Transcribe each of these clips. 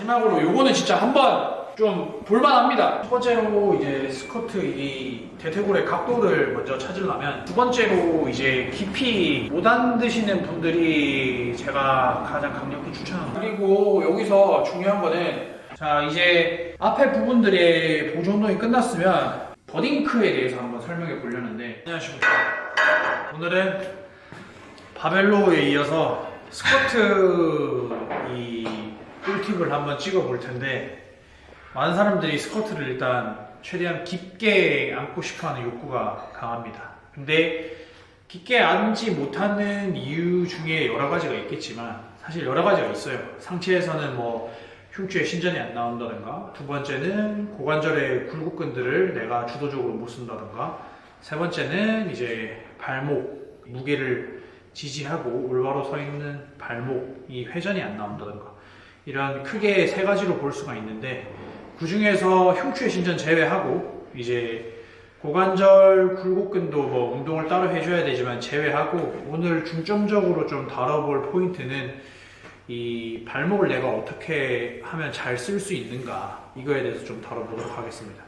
마지막으로 요거는 진짜 한번 좀 볼만합니다. 첫 번째로 이제 스쿼트 이 대퇴골의 각도를 먼저 찾으려면, 두 번째로 이제 깊이 못 앉으시는 분들이 제가 가장 강력히 추천합니다. 그리고 여기서 중요한 거는, 자 이제 앞에 부분들의 보조 운동이 끝났으면 버딩크에 대해서 한번 설명해 보려는데, 안녕하십니까. 오늘은 바벨로우에 이어서 스쿼트 이 꿀팁을 한번 찍어 볼 텐데, 많은 사람들이 스쿼트를 일단 최대한 깊게 앉고 싶어하는 욕구가 강합니다. 근데 깊게 앉지 못하는 이유 중에 여러 가지가 있겠지만, 사실 여러 가지가 있어요. 상체에서는 뭐 흉추의 신전이 안 나온다든가, 두 번째는 고관절의 굴곡근들을 내가 주도적으로 못 쓴다든가, 세 번째는 이제 발목, 무게를 지지하고 올바로 서 있는 발목이 회전이 안 나온다든가, 이런 크게 세 가지로 볼 수가 있는데, 그 중에서 흉추의 신전 제외하고 이제 고관절 굴곡근도 뭐 운동을 따로 해줘야 되지만 제외하고, 오늘 중점적으로 좀 다뤄볼 포인트는 이 발목을 내가 어떻게 하면 잘 쓸 수 있는가, 이거에 대해서 좀 다뤄보도록 하겠습니다.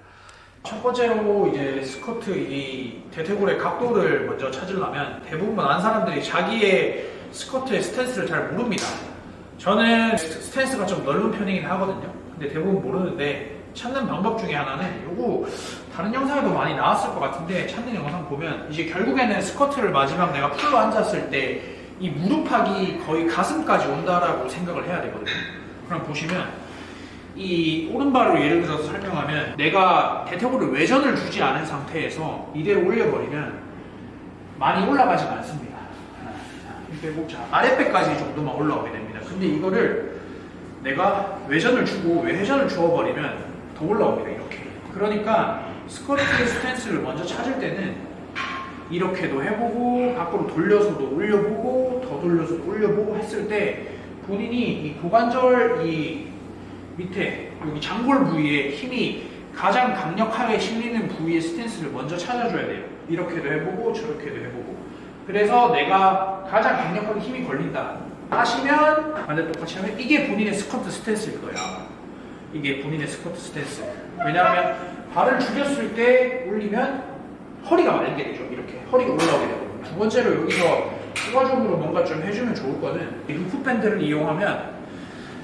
첫 번째로 이제 스쿼트 이 대퇴골의 각도를 먼저 찾으려면, 대부분 많은 사람들이 자기의 스쿼트의 스탠스를 잘 모릅니다. 저는 스탠스가 좀 넓은 편이긴 하거든요. 근데 대부분 모르는데, 찾는 방법 중에 하나는, 요거 다른 영상에도 많이 나왔을 것 같은데, 찾는 영상 보면 이제 결국에는 스쿼트를 마지막 내가 풀로 앉았을 때 이 무릎팍이 거의 가슴까지 온다라고 생각을 해야 되거든요. 그럼 보시면 이 오른발로 예를 들어서 설명하면, 내가 대퇴골을 외전을 주지 않은 상태에서 이대로 올려버리면 많이 올라가지 않습니다. 자, 아랫배까지 정도만 올라오게 됩니다. 근데 이거를 내가 외전을 주고 외회전을 주어버리면 더 올라옵니다. 이렇게. 그러니까 스쿼트 스탠스를 먼저 찾을 때는 이렇게도 해보고, 밖으로 돌려서도 올려보고, 더 돌려서도 올려보고 했을 때 본인이 이 고관절 이 밑에 여기 장골 부위에 힘이 가장 강력하게 실리는 부위의 스탠스를 먼저 찾아줘야 돼요. 이렇게도 해보고 저렇게도 해보고. 그래서 내가 가장 강력하게 힘이 걸린다 하시면, 반대 똑같이 하면 이게 본인의 스쿼트 스탠스일 거야. 이게 본인의 스쿼트 스탠스. 왜냐하면 발을 죽였을 때 올리면 허리가 말리게 되죠. 이렇게 허리가 올라오게 되고. 두 번째로 여기서 추가적으로 뭔가 좀 해주면 좋을 거는, 이 루프 밴드를 이용하면,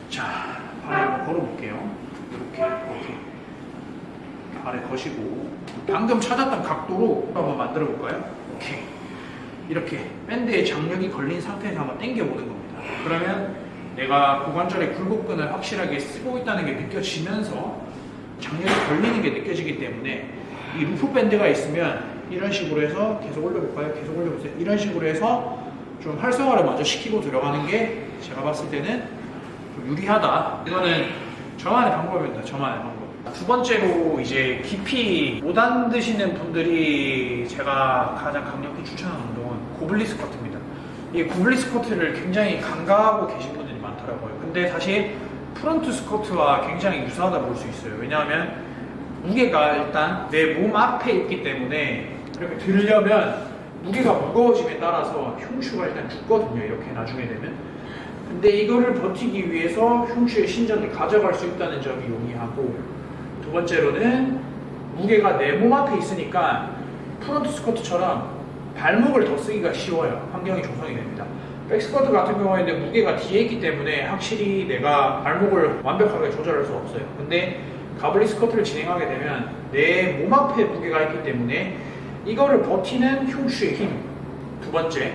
자 발을 한번 걸어볼게요. 이렇게 발에 거시고, 방금 찾았던 각도로 한번 만들어 볼까요? 이렇게 밴드에 장력이 걸린 상태에서 한번 당겨보는 겁니다. 그러면 내가 고관절의 굴곡근을 확실하게 쓰고 있다는 게 느껴지면서 장력이 걸리는 게 느껴지기 때문에, 이 루프 밴드가 있으면 이런 식으로 해서 계속 올려볼까요? 계속 올려보세요. 이런 식으로 해서 좀 활성화를 먼저 시키고 들어가는 게 제가 봤을 때는 좀 유리하다. 이거는 저만의 방법입니다. 저만의 방법. 두 번째로 이제 깊이 못 앉으시는 분들이 제가 가장 강력히 추천하는 운동은 고블린 스쿼트입니다. 이 고블린 스쿼트를 굉장히 간과하고 계신 분들이 많더라고요. 근데 사실 프론트 스쿼트와 굉장히 유사하다 볼 수 있어요. 왜냐하면 무게가 일단 내 몸 앞에 있기 때문에, 이렇게 들려면 무게가 무거워짐에 따라서 흉추가 일단 죽거든요. 이렇게 나중에 되면. 근데 이거를 버티기 위해서 흉추의 신전을 가져갈 수 있다는 점이 용이하고, 두 번째로는 무게가 내 몸 앞에 있으니까 프론트 스쿼트처럼 발목을 더 쓰기가 쉬워요. 환경이 조성이 됩니다. 백스쿼트 같은 경우에는 무게가 뒤에 있기 때문에 확실히 내가 발목을 완벽하게 조절할 수 없어요. 근데 가블리 스쿼트를 진행하게 되면 내 몸 앞에 무게가 있기 때문에 이거를 버티는 흉추의 힘, 두 번째,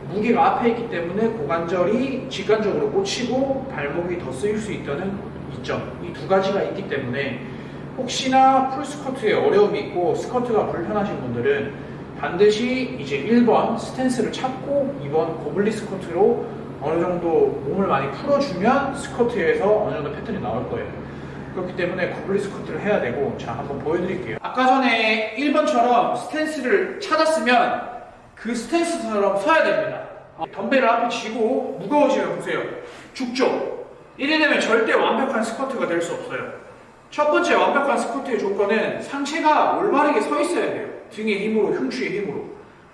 무게가 앞에 있기 때문에 고관절이 직관적으로 꽂히고 발목이 더 쓰일 수 있다는 이점, 이 두 가지가 있기 때문에 혹시나 풀스쿼트에 어려움이 있고 스쿼트가 불편하신 분들은 반드시 이제 1번 스탠스를 찾고 2번 고블린 스쿼트로 어느 정도 몸을 많이 풀어주면 스쿼트에서 어느 정도 패턴이 나올 거예요. 그렇기 때문에 고블린 스쿼트를 해야 되고, 자 한번 보여드릴게요. 아까 전에 1번처럼 스탠스를 찾았으면 그 스탠스처럼 서야 됩니다. 덤벨을 앞에 쥐고 무거워지면 보세요. 죽죠? 이래 되면 절대 완벽한 스쿼트가 될 수 없어요. 첫 번째 완벽한 스쿼트의 조건은 상체가 올바르게 서 있어야 돼요. 등의 힘으로, 흉추의 힘으로.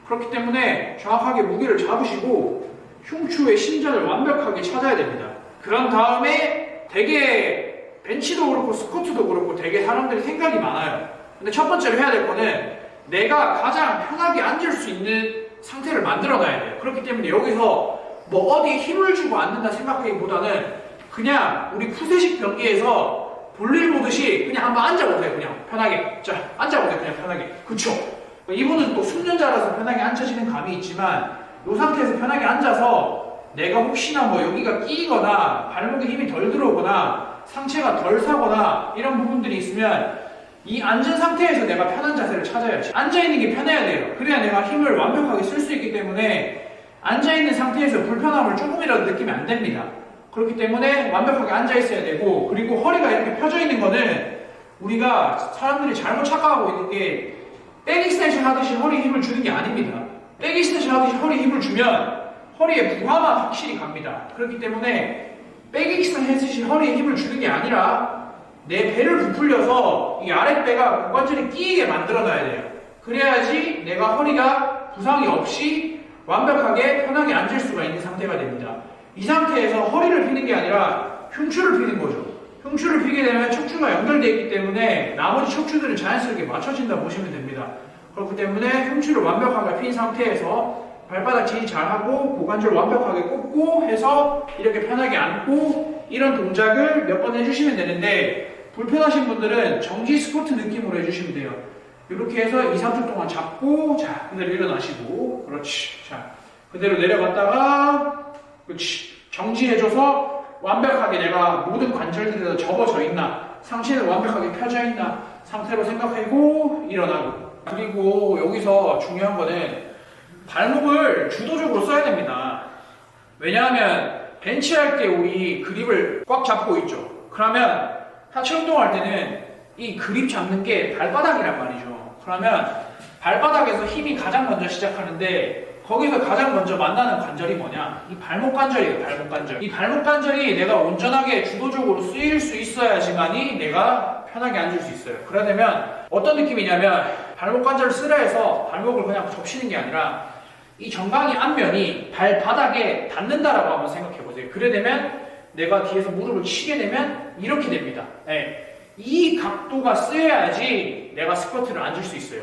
그렇기 때문에 정확하게 무게를 잡으시고 흉추의 신전을 완벽하게 찾아야 됩니다. 그런 다음에 되게 벤치도 그렇고 스쿼트도 그렇고 되게 사람들이 생각이 많아요. 근데 첫 번째로 해야 될 거는 내가 가장 편하게 앉을 수 있는 상태를 만들어 놔야 돼요. 그렇기 때문에 여기서 뭐 어디에 힘을 주고 앉는다 생각하기보다는 그냥 우리 푸세식 경기에서 볼일 보듯이 그냥 한번 앉아보세요. 그냥 편하게. 자, 앉아보세요. 그냥 편하게. 그쵸? 이분은 또 숙련자라서 편하게 앉혀지는 감이 있지만 이 상태에서 편하게 앉아서 내가 혹시나 뭐 여기가 끼거나 발목에 힘이 덜 들어오거나 상체가 덜 사거나 이런 부분들이 있으면 이 앉은 상태에서 내가 편한 자세를 찾아야지. 앉아있는 게 편해야 돼요. 그래야 내가 힘을 완벽하게 쓸 수 있기 때문에 앉아있는 상태에서 불편함을 조금이라도 느끼면 안 됩니다. 그렇기 때문에 완벽하게 앉아있어야 되고, 그리고 허리가 이렇게 펴져 있는 거는 우리가 사람들이 잘못 착각하고 있는 게 백 익스텐션 하듯이 허리에 힘을 주는 게 아닙니다. 백 익스텐션 하듯이 허리에 힘을 주면 허리에 부하만 확실히 갑니다. 그렇기 때문에 백 익스텐션 하듯이 허리에 힘을 주는 게 아니라 내 배를 부풀려서 이 아랫배가 고관절이 끼이게 만들어놔야 돼요. 그래야지 내가 허리가 부상이 없이 완벽하게 편하게 앉을 수가 있는 상태가 됩니다. 이 상태에서 허리를 피는 게 아니라 흉추를 피는 거죠. 흉추를 피게 되면 척추가 연결되어 있기 때문에 나머지 척추들은 자연스럽게 맞춰진다 보시면 됩니다. 그렇기 때문에 흉추를 완벽하게 핀 상태에서 발바닥 지지 잘하고 고관절 완벽하게 꽂고 해서 이렇게 편하게 앉고 이런 동작을 몇 번 해주시면 되는데, 불편하신 분들은 정지 스쿼트 느낌으로 해주시면 돼요. 이렇게 해서 2, 3초 동안 잡고, 자, 그대로 일어나시고, 그렇지. 자, 그대로 내려갔다가, 그렇지. 정지해줘서 완벽하게 내가 모든 관절들에서 접어져 있나, 상체는 완벽하게 펴져 있나 상태로 생각하고 일어나고. 그리고 여기서 중요한 거는 발목을 주도적으로 써야 됩니다. 왜냐하면 벤치할 때 우리 그립을 꽉 잡고 있죠. 그러면 하체 운동할 때는 이 그립 잡는 게 발바닥이란 말이죠. 그러면 발바닥에서 힘이 가장 먼저 시작하는데 거기서 가장 먼저 만나는 관절이 뭐냐? 이 발목 관절이에요. 발목 관절. 이 발목 관절이 내가 온전하게 주도적으로 쓰일 수 있어야지만이 내가 편하게 앉을 수 있어요. 그러려면 어떤 느낌이냐면 발목 관절을 쓰라 해서 발목을 그냥 접시는 게 아니라 이 정강이 앞면이 발바닥에 닿는다라고 한번 생각해 보세요. 그래 되면 내가 뒤에서 무릎을 치게 되면 이렇게 됩니다. 네. 이 각도가 쓰여야지 내가 스쿼트를 앉을 수 있어요.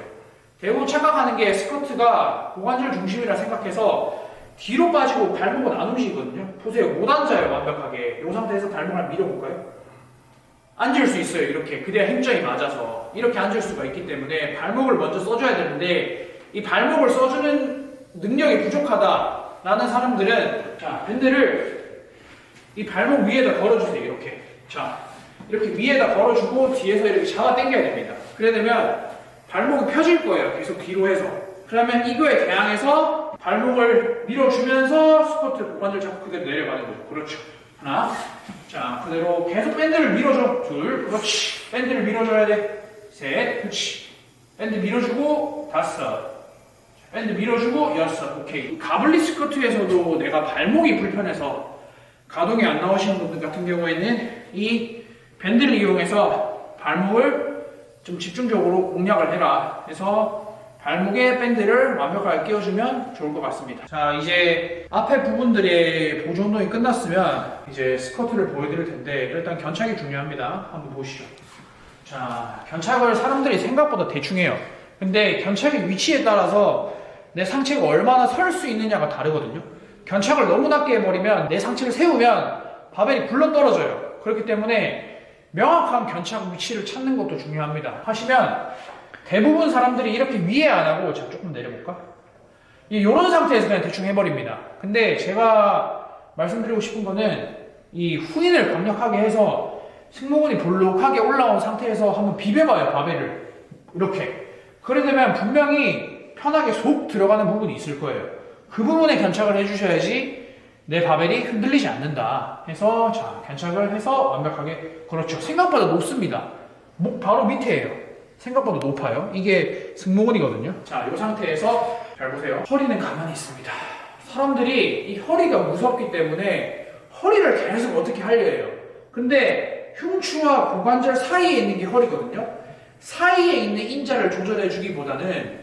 대부분 착각하는 게 스쿼트가 고관절 중심이라 생각해서 뒤로 빠지고 발목은 안 움직이거든요. 보세요. 못 앉아요. 완벽하게. 이 상태에서 발목을 밀어볼까요? 앉을 수 있어요. 이렇게. 그래야 힘점이 맞아서. 이렇게 앉을 수가 있기 때문에 발목을 먼저 써줘야 되는데 이 발목을 써주는 능력이 부족하다라는 사람들은 자, 밴드를 이 발목 위에다 걸어주세요. 이렇게. 자, 이렇게 위에다 걸어주고 뒤에서 이렇게 잡아 당겨야 됩니다. 그래 되면 발목이 펴질 거예요. 계속 뒤로 해서. 그러면 이거에 대항해서 발목을 밀어주면서 스쿼트 고관절 잡고 그대로 내려가는 거죠. 그렇죠. 하나. 자, 그대로 계속 밴드를 밀어줘. 둘. 그렇지. 밴드를 밀어줘야 돼. 셋. 그렇지. 밴드 밀어주고 다섯. 밴드 밀어주고 여섯. 오케이. 가블리 스쿼트에서도 내가 발목이 불편해서 가동이 안 나오시는 분들 같은 경우에는 이 밴드를 이용해서 발목을 좀 집중적으로 공략을 해라 해서 발목에 밴드를 완벽하게 끼워주면 좋을 것 같습니다. 자, 이제 앞에 부분들의 보조 운동이 끝났으면 이제 스쿼트를 보여드릴 텐데 일단 견착이 중요합니다. 한번 보시죠. 자, 견착을 사람들이 생각보다 대충 해요. 근데 견착의 위치에 따라서 내 상체가 얼마나 설 수 있느냐가 다르거든요. 견착을 너무 낮게 해버리면 내 상체를 세우면 바벨이 굴러 떨어져요. 그렇기 때문에 명확한 견착 위치를 찾는 것도 중요합니다. 하시면 대부분 사람들이 이렇게 위에 안 하고 자, 조금 내려볼까? 이런 상태에서 그냥 대충 해버립니다. 근데 제가 말씀드리고 싶은 거는 이 후인을 강력하게 해서 승모근이 볼록하게 올라온 상태에서 한번 비벼봐요. 바벨을 이렇게. 그래 되면 분명히 편하게 속 들어가는 부분이 있을 거예요. 그 부분에 견착을 해주셔야지 내 바벨이 흔들리지 않는다 해서 자, 견착을 해서 완벽하게. 그렇죠. 생각보다 높습니다. 목 바로 밑에예요. 생각보다 높아요. 이게 승모근이거든요. 자, 이 상태에서 잘 보세요. 허리는 가만히 있습니다. 사람들이 이 허리가 무섭기 때문에 허리를 계속 어떻게 하려 해요. 근데 흉추와 고관절 사이에 있는 게 허리거든요. 사이에 있는 인자를 조절해 주기보다는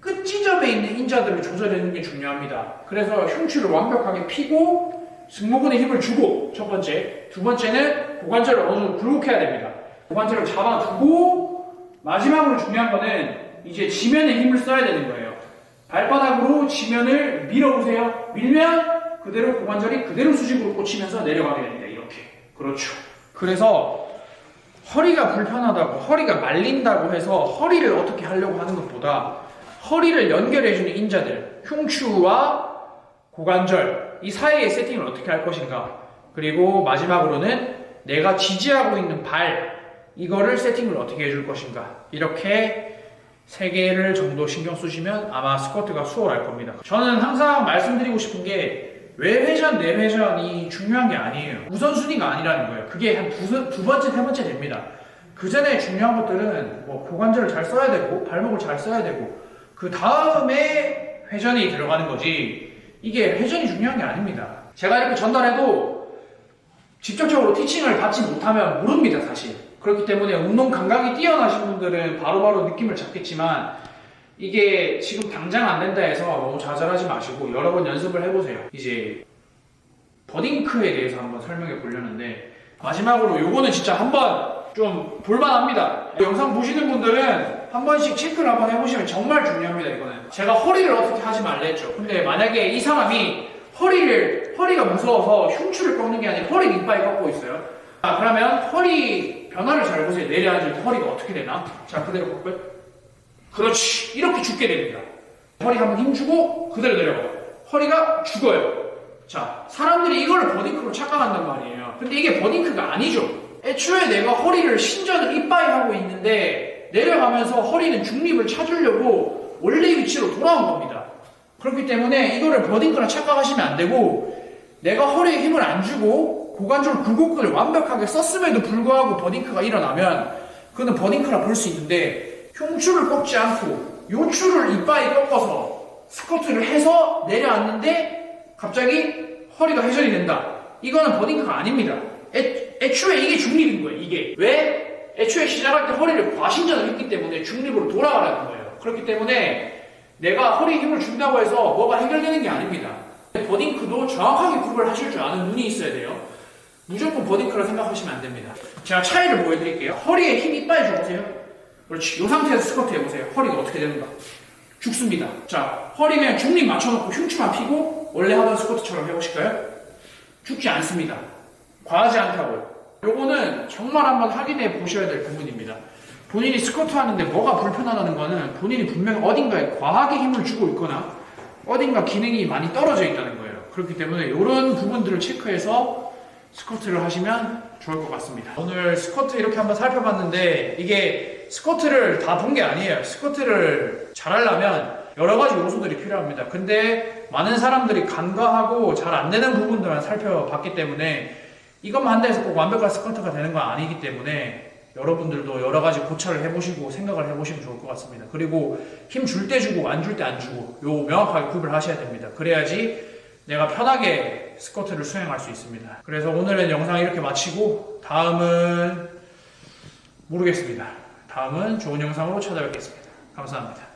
끝 지점에 있는 인자들을 조절하는 게 중요합니다. 그래서 흉추를 완벽하게 피고 승모근에 힘을 주고 첫 번째, 두 번째는 고관절을 어느 정도 굴곡해야 됩니다. 고관절을 잡아두고 마지막으로 중요한 거는 이제 지면에 힘을 써야 되는 거예요. 발바닥으로 지면을 밀어보세요. 밀면 그대로 고관절이 그대로 수직으로 꽂히면서 내려가게 됩니다. 이렇게. 그렇죠. 그래서 허리가 불편하다고, 허리가 말린다고 해서 허리를 어떻게 하려고 하는 것보다 허리를 연결해주는 인자들, 흉추와 고관절, 이 사이의 세팅을 어떻게 할 것인가. 그리고 마지막으로는 내가 지지하고 있는 발, 이거를 세팅을 어떻게 해줄 것인가. 이렇게 3개를 정도 신경 쓰시면 아마 스쿼트가 수월할 겁니다. 저는 항상 말씀드리고 싶은 게 외회전, 내회전이 중요한 게 아니에요. 우선순위가 아니라는 거예요. 그게 한 두 번째, 세 번째 됩니다. 그 전에 중요한 것들은 뭐 고관절을 잘 써야 되고 발목을 잘 써야 되고 그 다음에 회전이 들어가는 거지 이게 회전이 중요한 게 아닙니다. 제가 이렇게 전달해도 직접적으로 티칭을 받지 못하면 모릅니다, 사실. 그렇기 때문에 운동 감각이 뛰어나신 분들은 바로바로 느낌을 잡겠지만 이게 지금 당장 안 된다 해서 너무 좌절하지 마시고 여러 번 연습을 해보세요. 이제 버딩크에 대해서 한번 설명해 보려는데 마지막으로 요거는 진짜 한번 좀 볼만합니다. 영상 보시는 분들은 한 번씩 체크를 한번 해보시면 정말 중요합니다. 이거는 제가 허리를 어떻게 하지 말랬죠. 근데 만약에 이 사람이 허리가 무서워서 흉추를 꺾는 게 아니라 허리 이빨이 꺾고 있어요. 그러면 허리 변화를 잘 보세요. 내려앉을 때 허리가 어떻게 되나? 자, 그대로 꺾고요. 그렇지. 이렇게 죽게 됩니다. 허리 한번 힘주고 그대로 내려가요. 허리가 죽어요. 자, 사람들이 이걸 버딩크로 착각한단 말이에요. 근데 이게 버딩크가 아니죠. 애초에 내가 허리를 신전을 이빠이 하고 있는데 내려가면서 허리는 중립을 찾으려고 원래 위치로 돌아온 겁니다. 그렇기 때문에 이거를 버딩크랑 착각하시면 안 되고 내가 허리에 힘을 안 주고 고관절 굴곡근을 완벽하게 썼음에도 불구하고 버딩크가 일어나면 그거는 버딩크라 볼 수 있는데 흉추를 꺾지 않고 요추를 이빠이 꺾어서 스쿼트를 해서 내려앉는데 갑자기 허리가 회전이 된다. 이거는 버딩크가 아닙니다. 애초에 이게 중립인 거예요. 이게 왜? 애초에 시작할 때 허리를 과신전을 했기 때문에 중립으로 돌아가라는 거예요. 그렇기 때문에 내가 허리에 힘을 준다고 해서 뭐가 해결되는 게 아닙니다. 버딩크도 정확하게 구별하실 줄 아는 눈이 있어야 돼요. 무조건 버딩크라 생각하시면 안 됩니다. 제가 차이를 보여드릴게요. 허리에 힘 이빨 줘보세요. 그렇지. 이 상태에서 스쿼트 해보세요. 허리가 어떻게 되는가? 죽습니다. 자, 허리 그냥 중립 맞춰놓고 흉추만 피고 원래 하던 스쿼트처럼 해보실까요? 죽지 않습니다. 과하지 않다고요. 요거는 정말 한번 확인해 보셔야 될 부분입니다. 본인이 스쿼트 하는데 뭐가 불편하다는 거는 본인이 분명히 어딘가에 과하게 힘을 주고 있거나 어딘가 기능이 많이 떨어져 있다는 거예요. 그렇기 때문에 이런 부분들을 체크해서 스쿼트를 하시면 좋을 것 같습니다. 오늘 스쿼트 이렇게 한번 살펴봤는데 이게 스쿼트를 다 본 게 아니에요. 스쿼트를 잘하려면 여러 가지 요소들이 필요합니다. 근데 많은 사람들이 간과하고 잘 안 되는 부분들만 살펴봤기 때문에 이것만 한다 해서 꼭 완벽한 스쿼트가 되는 건 아니기 때문에 여러분들도 여러 가지 고찰을 해보시고 생각을 해보시면 좋을 것 같습니다. 그리고 힘 줄 때 주고 안 줄 때 안 주고 요 명확하게 구별을 하셔야 됩니다. 그래야지 내가 편하게 스쿼트를 수행할 수 있습니다. 그래서 오늘은 영상 이렇게 마치고 다음은 모르겠습니다. 다음은 좋은 영상으로 찾아뵙겠습니다. 감사합니다.